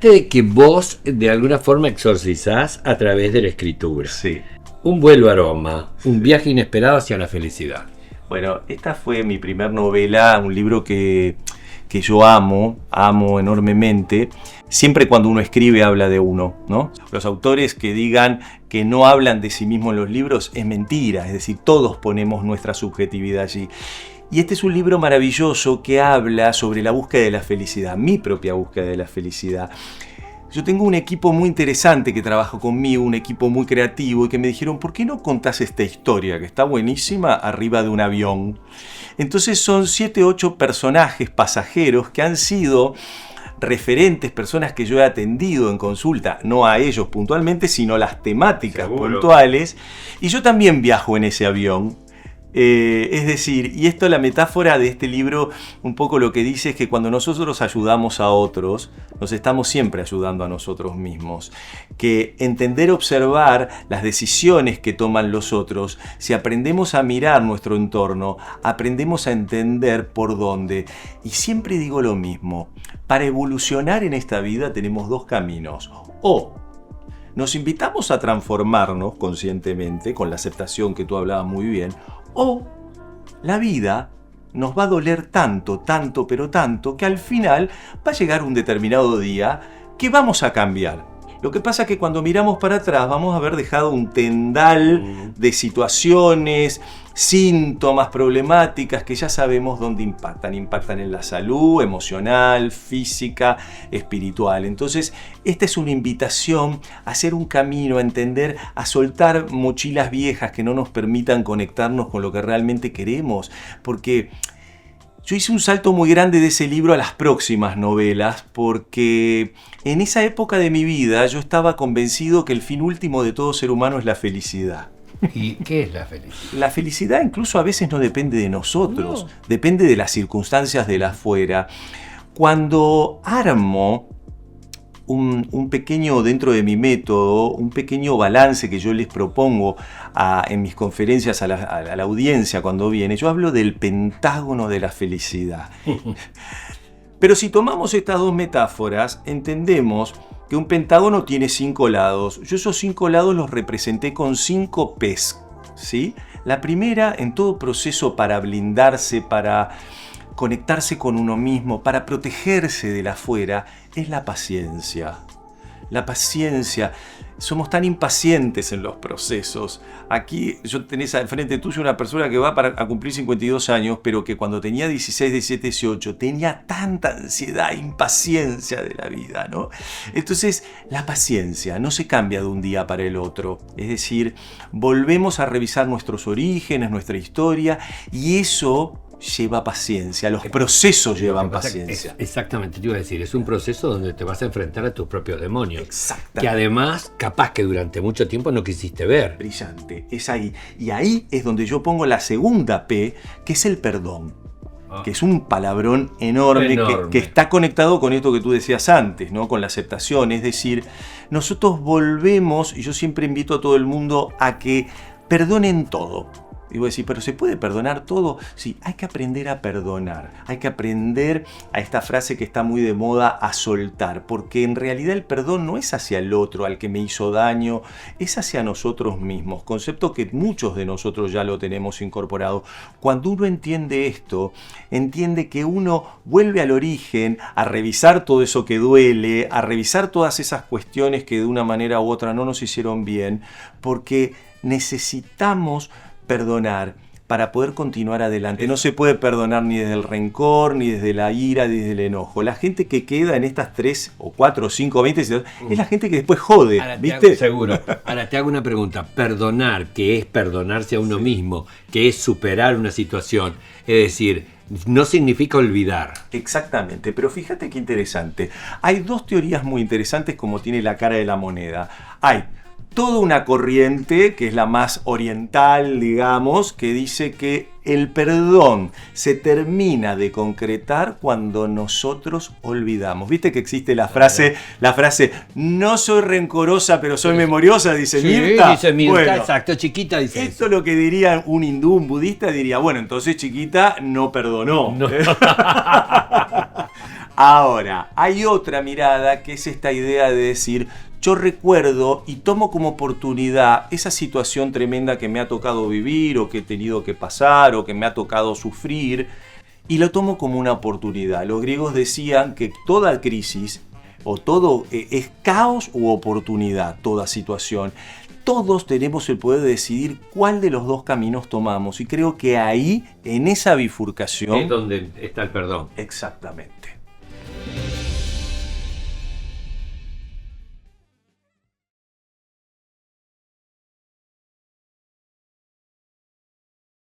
hablaste de que vos de alguna forma exorcizás a través de la escritura. Sí. Un vuelo aroma, un viaje inesperado hacia la felicidad. Bueno, esta fue mi primer novela, un libro que yo amo enormemente. Siempre cuando uno escribe habla de uno, ¿no? Los autores que digan que no hablan de sí mismos en los libros es mentira, es decir, todos ponemos nuestra subjetividad allí. Y este es un libro maravilloso que habla sobre la búsqueda de la felicidad, mi propia búsqueda de la felicidad. Yo tengo un equipo muy interesante que trabaja conmigo, un equipo muy creativo, y que me dijeron, ¿por qué no contás esta historia que está buenísima arriba de un avión? Entonces son 7, 8 personajes pasajeros que han sido referentes, personas que yo he atendido en consulta, no a ellos puntualmente, sino las temáticas puntuales, y yo también viajo en ese avión. Es decir, y esto, la metáfora de este libro, un poco lo que dice es que cuando nosotros ayudamos a otros, nos estamos siempre ayudando a nosotros mismos. Que entender, observar las decisiones que toman los otros, si aprendemos a mirar nuestro entorno, aprendemos a entender por dónde. Y siempre digo lo mismo, para evolucionar en esta vida tenemos 2 caminos. O nos invitamos a transformarnos conscientemente, con la aceptación que tú hablabas muy bien, o la vida nos va a doler tanto, pero tanto, que al final va a llegar un determinado día que vamos a cambiar. Lo que pasa es que cuando miramos para atrás vamos a haber dejado un tendal de situaciones, síntomas, problemáticas que ya sabemos dónde impactan. Impactan en la salud emocional, física, espiritual. Entonces, esta es una invitación a hacer un camino, a entender, a soltar mochilas viejas que no nos permitan conectarnos con lo que realmente queremos. Porque yo hice un salto muy grande de ese libro a las próximas novelas, porque en esa época de mi vida yo estaba convencido que el fin último de todo ser humano es la felicidad. ¿Y qué es la felicidad? La felicidad incluso a veces no depende de nosotros, depende de las circunstancias del afuera. Cuando armo un pequeño, dentro de mi método, un pequeño balance que yo les propongo en mis conferencias a la audiencia cuando viene, yo hablo del pentágono de la felicidad. Pero si tomamos estas 2 metáforas, entendemos que un pentágono tiene 5 lados. Yo esos 5 lados los representé con 5 P's, ¿sí? La primera, en todo proceso para blindarse, para conectarse con uno mismo, para protegerse del afuera, es la paciencia. La paciencia. Somos tan impacientes en los procesos. Aquí yo tenés enfrente tuyo una persona que va a cumplir 52 años, pero que cuando tenía 16, 17, 18 tenía tanta ansiedad, impaciencia de la vida, ¿no? Entonces, la paciencia no se cambia de un día para el otro. Es decir, volvemos a revisar nuestros orígenes, nuestra historia, y eso lleva paciencia, los procesos llevan paciencia. Exactamente, te iba a decir, es un proceso donde te vas a enfrentar a tus propios demonios. Exactamente. Que además, capaz que durante mucho tiempo no quisiste ver. Brillante, es ahí. Y ahí es donde yo pongo la segunda P, que es el perdón. Que es un palabrón enorme. Que está conectado con esto que tú decías antes, ¿no? Con la aceptación. Es decir, nosotros volvemos, y yo siempre invito a todo el mundo a que perdonen todo. Y voy a decir, ¿pero se puede perdonar todo? Sí, hay que aprender a perdonar. Hay que aprender a esta frase que está muy de moda, a soltar. Porque en realidad el perdón no es hacia el otro, al que me hizo daño, es hacia nosotros mismos. Concepto que muchos de nosotros ya lo tenemos incorporado. Cuando uno entiende esto, entiende que uno vuelve al origen, a revisar todo eso que duele, a revisar todas esas cuestiones que de una manera u otra no nos hicieron bien, porque necesitamos perdonar para poder continuar adelante. No se puede perdonar ni desde el rencor, ni desde la ira, ni desde el enojo. La gente que queda en estas 3 o 4 o 5 o 20 es la gente que después jode, ¿viste? Seguro. Ahora te hago una pregunta. Perdonar, que es perdonarse a uno mismo, que es superar una situación, es decir, no significa olvidar. Exactamente, pero fíjate qué interesante. Hay 2 teorías muy interesantes como tiene la cara de la moneda. Hay toda una corriente, que es la más oriental, digamos, que dice que el perdón se termina de concretar cuando nosotros olvidamos. ¿Viste que existe la frase, no soy rencorosa, pero soy memoriosa, dice Mirta? Dice Mirta, bueno, exacto, chiquita dice esto eso. Lo que diría un hindú, un budista, diría, bueno, entonces chiquita no perdonó. No. Ahora, hay otra mirada que es esta idea de decir, yo recuerdo y tomo como oportunidad esa situación tremenda que me ha tocado vivir o que he tenido que pasar o que me ha tocado sufrir y lo tomo como una oportunidad. Los griegos decían que toda crisis o todo es caos u oportunidad, toda situación. Todos tenemos el poder de decidir cuál de los dos caminos tomamos y creo que ahí, en esa bifurcación... Es donde está el perdón. Exactamente.